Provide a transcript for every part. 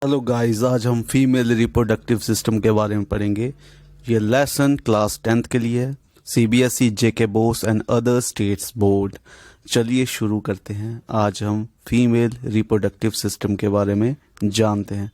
Hello guys, आज हम female reproductive system के बारे में पढ़ेंगे। ये लेसन क्लास 10th के लिए है, CBSE, JK Bose and other states board. चलिए शुरू करते हैं। आज हम फीमेल रिप्रोडक्टिव सिस्टम के बारे में जानते हैं।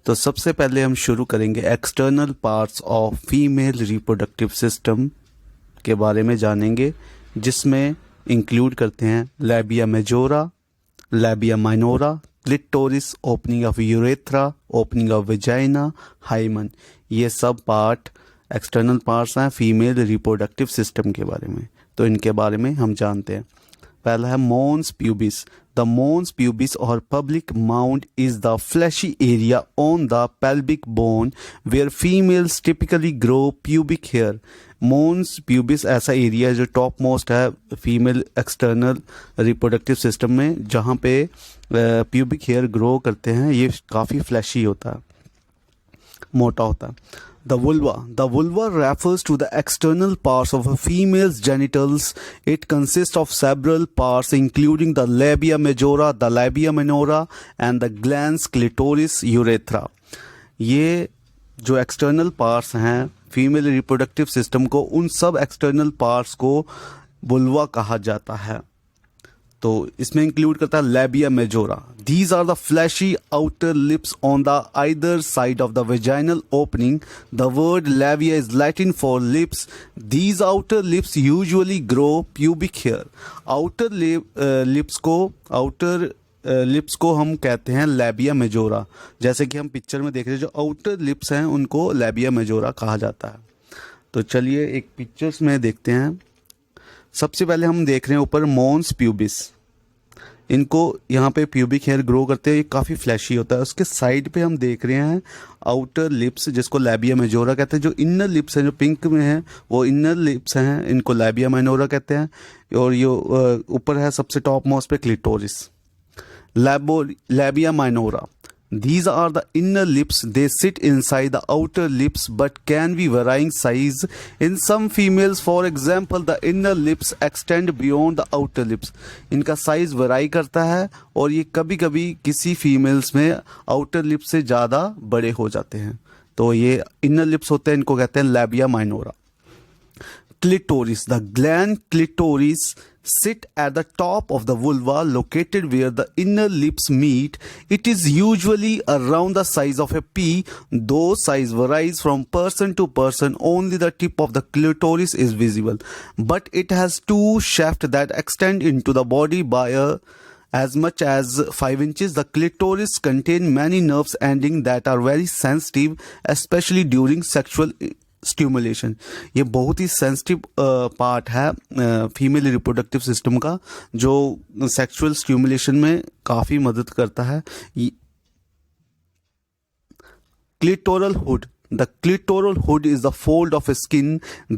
तो सबसे पहले हम शुरू करेंगे external parts of female reproductive system के बारे में जानेंगे, जिसमें इंक्लूड करते हैं labia majora, labia minora, clitoris, opening of urethra, opening of vagina, hymen. ये सब पार्ट एक्सटर्नल पार्ट्स हैं फीमेल रिप्रोडक्टिव सिस्टम के बारे में। तो इनके बारे में हम जानते हैं। पहला है mons pubis. The mons pubis और public mount is the fleshy area on the pelvic bone where females typically grow pubic hair. Mons pubis ऐसा एरिया है जो टॉप मोस्ट है फीमेल एक्सटर्नल रिप्रोडक्टिव सिस्टम में, जहाँ पे प्यूबिक हेयर ग्रो करते हैं। ये काफ़ी फ्लैशी होता है, मोटा होता है। The vulva. The vulva refers to the external parts of a female's genitals. It consists of several parts, including the labia majora, the labia minora, and the glans, clitoris, urethra. ये जो external parts हैं female reproductive system को, उन सब external parts को vulva कहा जाता है। तो इसमें इंक्लूड करता है labia majora. These are the fleshy outer lips on the either side of the vaginal opening. The word labia is Latin for lips. These outer lips usually grow pubic hair. Outer lips को हम कहते हैं labia majora. जैसे कि हम picture में देख रहे हैं, जो आउटर लिप्स हैं उनको लैबिया मेजोरा कहा जाता है। तो चलिए एक पिक्चर्स में देखते हैं। सबसे पहले हम देख रहे हैं ऊपर मोन्स प्यूबिस। इनको यहाँ पे प्यूबिक हेयर ग्रो करते हैं, ये काफ़ी फ्लैशी होता है। उसके साइड पे हम देख रहे हैं आउटर लिप्स, जिसको लैबिया मेजोरा कहते हैं। जो इनर लिप्स हैं, जो पिंक में है, वो इनर लिप्स हैं, इनको लैबिया माइनोरा कहते हैं। और ये ऊपर है सबसे टॉप मोस्ट पे clitoris, labia minora. These are the inner lips. They sit inside the outer lips but can be varying size. In some females, for example, the inner lips extend beyond the outer lips. इनका size वराई करता है और ये कभी कभी किसी females में outer lips से ज़्यादा बड़े हो जाते हैं। तो ये इनर लिप्स होते हैं, इनको कहते हैं labia minora. Clitoris. The gland clitoris sit at the top of the vulva, located where the inner lips meet. It is usually around the size of a pea, though size varies from person to person. Only the tip of the clitoris is visible, but it has two shafts that extend into the body by as much as 5 inches. The clitoris contains many nerves endings that are very sensitive, especially during sexual stimulation. ये बहुत ही sensitive part है female reproductive system का, जो sexual stimulation में काफ़ी मदद करता है। Clitoral hood. The clitoral hood is the fold of skin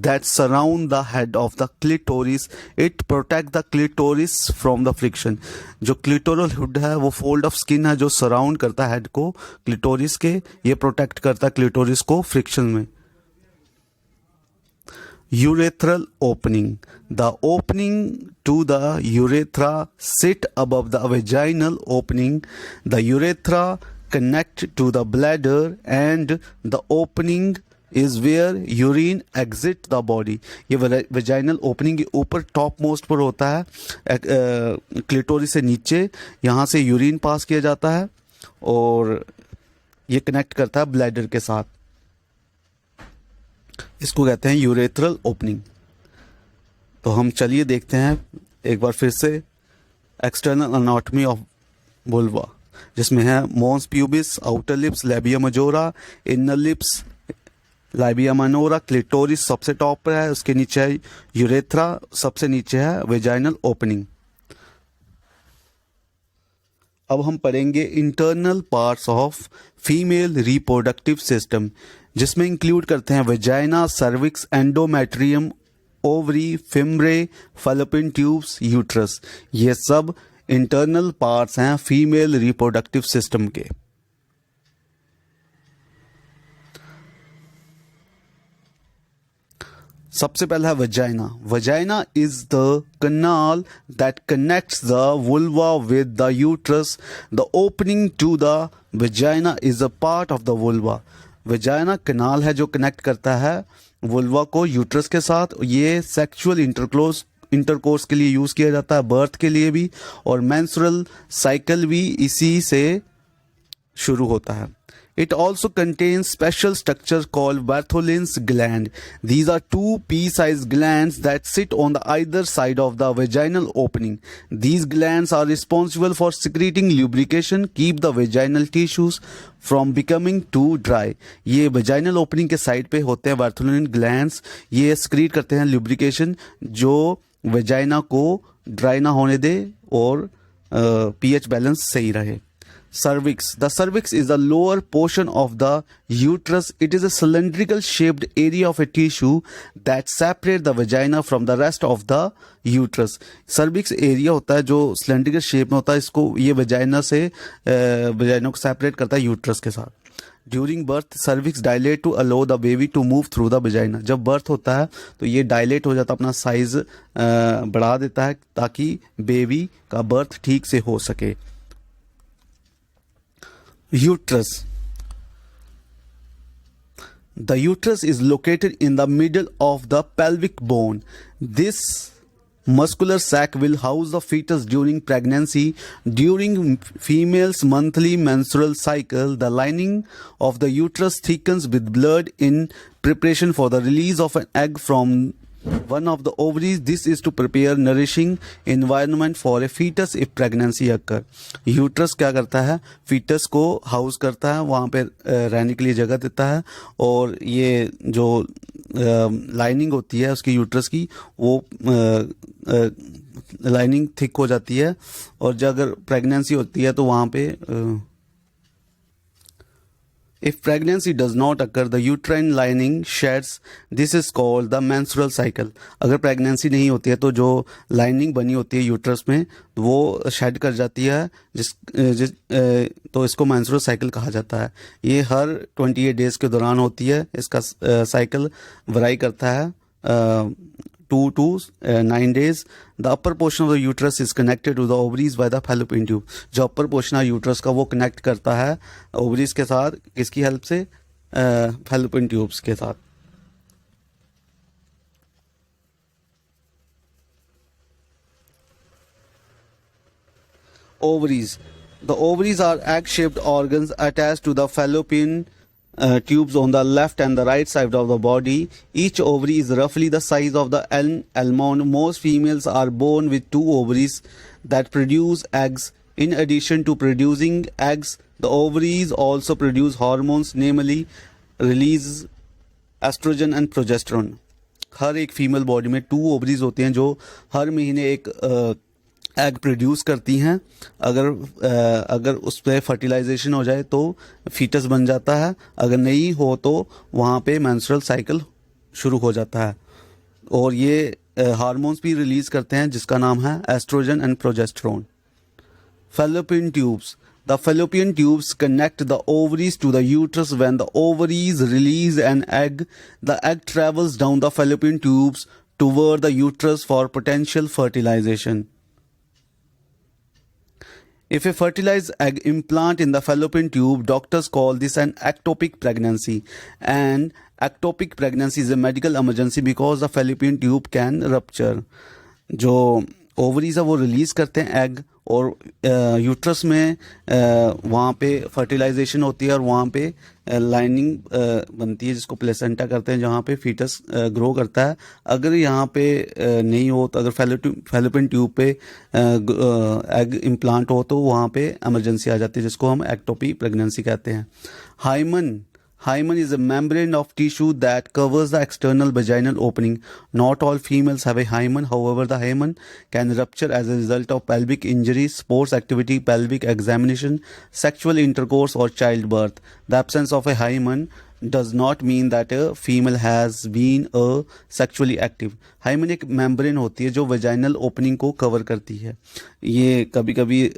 that surround the head of the clitoris. It protects the clitoris from the friction. जो clitoral hood है वो fold of skin है जो सराउंड करता है हेड को clitoris के। ये प्रोटेक्ट करता है क्लिटोरिस को फ्रिक्शन में। Urethral opening. The opening to the urethra sit above the vaginal opening. The urethra connect to the bladder and the opening is where urine exit the body. ये vaginal opening के ऊपर top most पर होता है, clitoris से नीचे। यहाँ से यूरिन पास किया जाता है और ये कनेक्ट करता है ब्लैडर के साथ। इसको कहते हैं यूरेथ्रल ओपनिंग। तो हम चलिए देखते हैं एक बार फिर से एक्सटर्नल एनाटॉमी ऑफ वुल्वा, जिसमें है mons pubis, outer lips labia majora, inner lips labia minora, clitoris सबसे टॉप पर है, उसके नीचे है यूरेथ्रा, सबसे नीचे है वेजाइनल ओपनिंग। अब हम पढ़ेंगे internal parts of female reproductive system, जिसमें इंक्लूड करते हैं vagina, cervix, endometrium, ovary, fimbriae, fallopian tubes, uterus. ये सब इंटरनल पार्ट्स हैं फीमेल रिप्रोडक्टिव सिस्टम के। सबसे पहला है vagina. Vagina is the canal that connects the vulva with the uterus. The opening to the vagina is a part of the vulva. Vagina canal है जो connect करता है vulva को यूट्रस के साथ. ये सेक्सुअल इंटरकोर्स के लिए यूज किया जाता है, बर्थ के लिए भी, और मेंस्ट्रुअल साइकिल भी इसी से शुरू होता है. It also contains special structures called Bartholin's gland. These are two pea-sized glands that sit on the either side of the vaginal opening. These glands are responsible for secreting lubrication, keep the vaginal tissues from becoming too dry. ये vaginal opening के side पे होते हैं Bartholin glands. ये secrete करते हैं lubrication जो vagina को ड्राई ना होने दे और pH बैलेंस सही रहे. Cervix. The cervix is the lower portion of the uterus. It is a cylindrical shaped area of a tissue that separates the vagina from the rest of the uterus. Cervix area होता है जो cylindrical shape में होता है. इसको ये vagina से vagina को separate करता है यूट्रस के साथ. During birth, cervix dilate to allow the baby to move through the vagina. जब birth होता है तो ये dilate हो जाता है, अपना size बढ़ा देता है ताकि baby का birth ठीक से हो सके. Uterus. The uterus is located in the middle of the pelvic bone. This muscular sac will house the fetus during pregnancy. During female's monthly menstrual cycle, the lining of the uterus thickens with blood in preparation for the release of an egg from one of the ovaries. This is to prepare nourishing environment for a fetus if pregnancy occur. Uterus क्या करता है, foetus को house करता है, वहाँ पे रहने के लिए जगह देता है, और ये जो लाइनिंग होती है उसकी यूट्रस की, वो लाइनिंग थिक हो जाती है, और जब अगर प्रेगनेंसी होती है तो वहाँ पे If pregnancy does not occur, the uterine lining sheds. This is called the menstrual cycle. अगर प्रेगनेंसी नहीं होती है तो जो लाइनिंग बनी होती है यूट्रस में वो शेड कर जाती है, तो इसको मेंस्ट्रुअल साइकिल कहा जाता है. ये हर 28 डेज के दौरान होती है. इसका साइकिल वराई करता है 2 to 9 days. The upper portion of the uterus is connected to the ovaries by the fallopian tube. जो upper portion है यूट्रस का वो कनेक्ट करता है ओवरीज के साथ. किसकी हेल्प से? fallopian tubes के साथ. Ovaries. The ovaries are egg-shaped organs attached to the fallopian tubes on the left and the right side of the body. Each ovary is roughly the size of the almond. Most females are born with 2 ovaries that produce eggs. In addition to producing eggs, the ovaries also produce hormones, namely release estrogen and progesterone. हर एक female body में 2 ovaries होते हैं जो हर महीने एक egg produce करती हैं. अगर उस पर फर्टिलाइजेशन हो जाए तो फीटस बन जाता है, अगर नहीं हो तो वहाँ पे मेंस्ट्रुअल साइकिल शुरू हो जाता है, और ये हार्मोन्स भी रिलीज करते हैं जिसका नाम है oestrogen and progesterone. Fallopian tubes. The fallopian tubes connect the ovaries to the uterus. When the ovaries release an egg, the egg travels down the fallopian tubes toward the uterus for potential fertilization. If a fertilized egg implant in the fallopian tube, doctors call this an ectopic pregnancy. And ectopic pregnancy is a medical emergency because the fallopian tube can rupture. जो ovaries है वो release करते हैं egg, और uterus में वहाँ पे fertilisation होती है और वहाँ पे लाइनिंग बनती है जिसको प्लेसेंटा करते हैं, जहाँ पे फीटस ग्रो करता है. अगर यहाँ पे नहीं हो तो अगर फैलोपियन ट्यूब पे एग इम्प्लांट हो तो वहाँ पे इमरजेंसी आ जाती है जिसको हम एक्टोपी प्रेगनेंसी कहते हैं. Hymen is a membrane of tissue that covers the external vaginal opening. Not all females have a hymen. However, the hymen can rupture as a result of pelvic injury, sports activity, pelvic examination, sexual intercourse, or childbirth. The absence of a hymen does not mean that a female has been a sexually active. Hymen एक membrane होती है जो vaginal opening को cover करती है. ये कभी कभी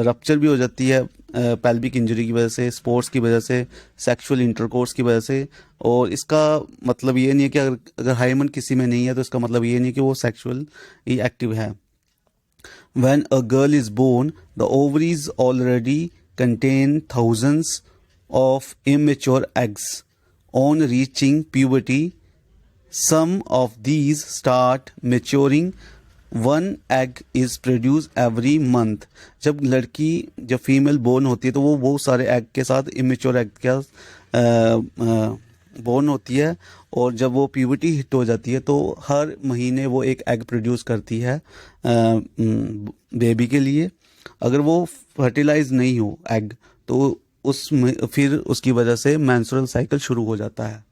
रप्चर भी हो जाती है पेल्विक इंजरी की वजह से, स्पोर्ट्स की वजह से, सेक्सुअल इंटरकोर्स की वजह से. और इसका मतलब ये नहीं है कि अगर हाइमन किसी में नहीं है तो इसका मतलब ये नहीं है कि वो सेक्सुअल ही एक्टिव है. When a girl is born, the ovaries already contain thousands of immature eggs. On reaching puberty, some of these start maturing. One egg is produced every month. जब फीमेल बोर्न होती है तो वो बहुत सारे egg के साथ इमेच्योर एग के साथ बोर्न होती है. और जब वो प्यूबर्टी हिट हो जाती है तो हर महीने वो एक एग प्रोड्यूस करती है बेबी के लिए. अगर वो फर्टिलाइज नहीं हो एग तो फिर उसकी वजह से मेंस्ट्रुअल साइकिल शुरू हो जाता है.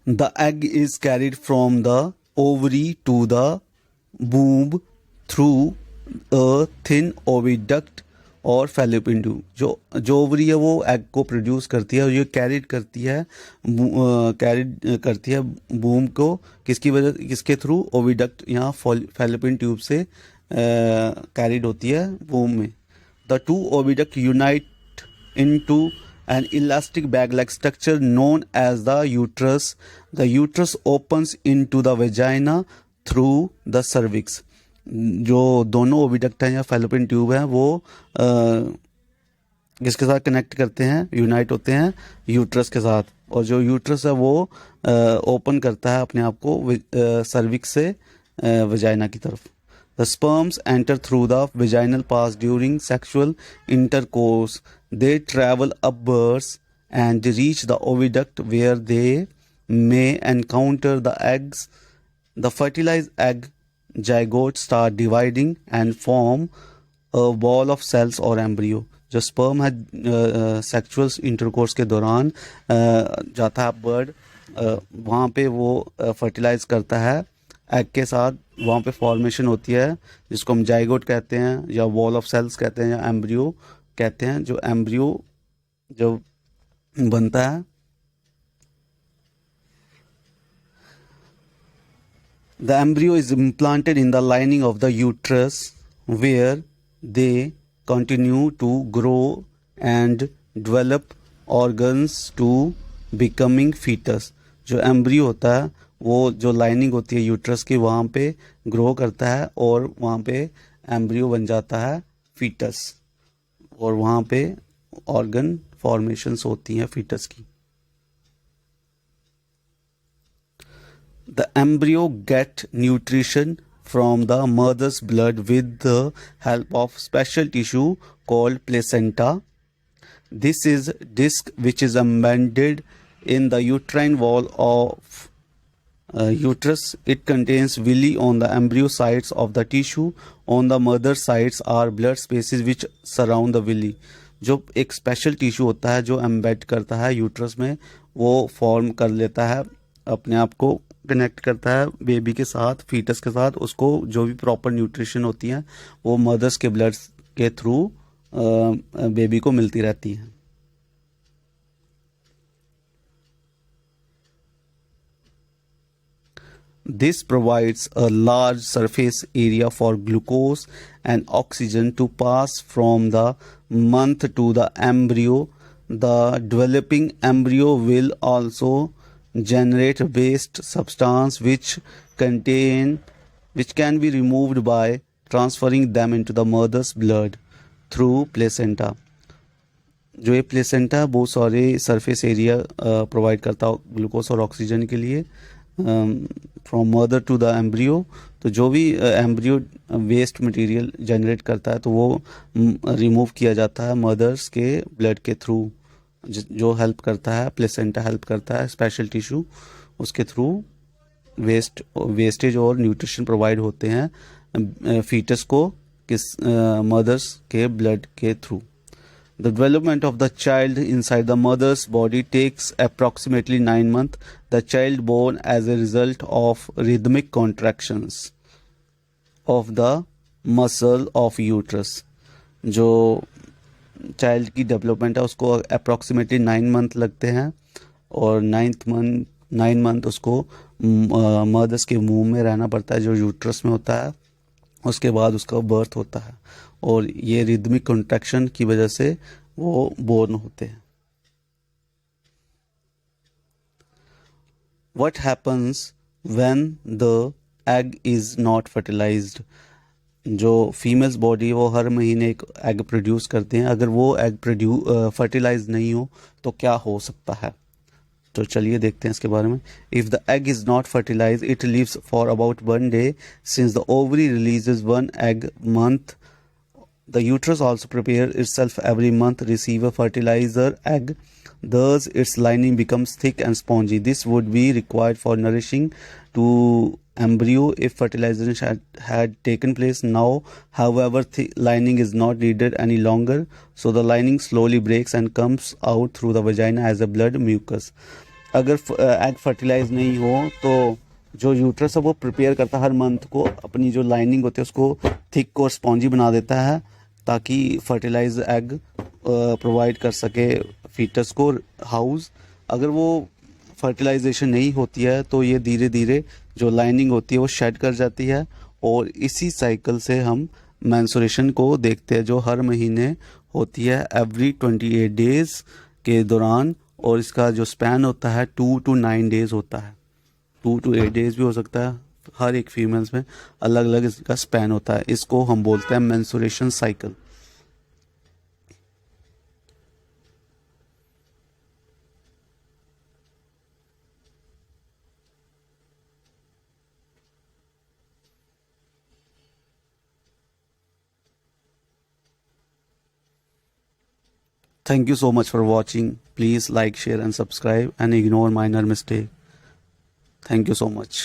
The egg is carried from the ovary to the womb through a thin oviduct और फैलोपियन ट्यूब. जो ओवरी है वो एग को प्रोड्यूस करती है और ये कैरिड करती है बूम को किसके थ्रू, ओविडक्ट या फैलोपियन ट्यूब से कैरिड होती है बूम में. The two oviduct unite into an elastic bag-like structure known as the uterus. The uterus opens into the vagina through the cervix. जो दोनों ओविडक्ट हैं या फैलोपियन ट्यूब हैं वो किसके साथ कनेक्ट करते हैं, यूनाइट होते हैं यूट्रस के साथ. और जो यूट्रस है वो ओपन करता है अपने आप को सर्विक्स से वजाइना की तरफ. The sperms enter through the vaginal pass during sexual intercourse. They travel upwards and reach the oviduct where they may encounter the eggs. The fertilized egg zygote start dividing and form a ball of cells or embryo. जो sperm है sexual intercourse के दौरान जाता है bird, वहाँ पे वो fertilise करता है एग के साथ. वहाँ पे फॉर्मेशन होती है जिसको हम जाइगोट कहते हैं या वॉल ऑफ सेल्स कहते हैं या एम्ब्रियो कहते हैं. जो एम्ब्रियो जब बनता है the embryo is implanted in the lining of the uterus where they continue to grow and develop organs to becoming fetus. जो एम्ब्रियो होता है वो जो लाइनिंग होती है यूट्रस की वहाँ पे ग्रो करता है और वहाँ पे एम्ब्रियो बन जाता है फीटस. और वहाँ पे ऑर्गन फॉर्मेशंस होती हैं फीटस की. The embryo get nutrition from the mother's blood with the help of special tissue called placenta. This is disc which is embedded in the uterine wall of uterus. It contains villi on the embryo sides of the tissue. On the mother sides are blood spaces which surround the villi. जो एक special tissue होता है जो embed करता है uterus में, वो form कर लेता है, अपने आप को कनेक्ट करता है बेबी के साथ, फीटस के साथ. उसको जो भी प्रॉपर न्यूट्रिशन होती है वो मदर्स के ब्लड के थ्रू बेबी को मिलती रहती है. This provides a large surface area for glucose and oxygen to pass from the month to the embryo. The developing embryo will also generate waste substance which can be removed by transferring them into the mother's blood through placenta. जो ये placenta बहुत सारे surface area provide करता है glucose और oxygen के लिए from mother to the embryo. तो जो भी एम्ब्रियो वेस्ट मटेरियल जनरेट करता है तो वो रिमूव किया जाता है मदर्स के ब्लड के थ्रू. जो हेल्प करता है प्लेसेंटा हेल्प करता है स्पेशल टिश्यू, उसके थ्रू वेस्टेज और न्यूट्रिशन प्रोवाइड होते हैं फीटस को मदर्स के ब्लड के through. The development of the child inside the mother's body takes approximately 9 months. The child born as a result of rhythmic contractions of the muscle of uterus. जो child की development है उसको approximately 9 month लगते हैं, और 9 month उसको mother's के मुंह में रहना पड़ता है जो यूट्रस में होता है। उसके बाद उसका बर्थ होता है, और ये रिदमिक कॉन्ट्रैक्शन की वजह से वो बोर्न होते हैं। What happens when the egg is not fertilized? जो फीमेल्स बॉडी वो हर महीने एक एग प्रोड्यूस करते हैं, अगर वो एग फर्टिलाइज नहीं हो तो क्या हो सकता है? तो चलिए देखते हैं इसके बारे में। If the egg is not fertilise it lives for about 1 day, since the ovary releases 1 egg month. The uterus also prepares itself every month, receive a fertilizer egg. Thus, its lining becomes thick and spongy. This would be required for nourishing to embryo if fertilization had taken place. Now, however, the lining is not needed any longer, so the lining slowly breaks and comes out through the vagina as a blood mucus. अगर egg fertilize नहीं हो तो जो uterus है वो prepare करता है हर month को, अपनी जो लाइनिंग होती है उसको थिक और स्पॉन्जी बना देता है ताकि फर्टिलाइज एग प्रोवाइड कर सके फीटस को हाउस। अगर वो फर्टिलाइजेशन नहीं होती है तो ये धीरे धीरे जो लाइनिंग होती है वो शेड कर जाती है, और इसी साइकिल से हम मेंस्ट्रुएशन को देखते हैं जो हर महीने होती है एवरी 28 डेज के दौरान, और इसका जो स्पैन होता है 2 to 9 days होता है। 2 to 8 days भी हो सकता है, हर एक फीमेल्स में अलग अलग इसका स्पैन होता है। इसको हम बोलते हैं menstruation cycle. Thank you so much for watching. Please like, share and subscribe and ignore minor mistake. Thank you so much.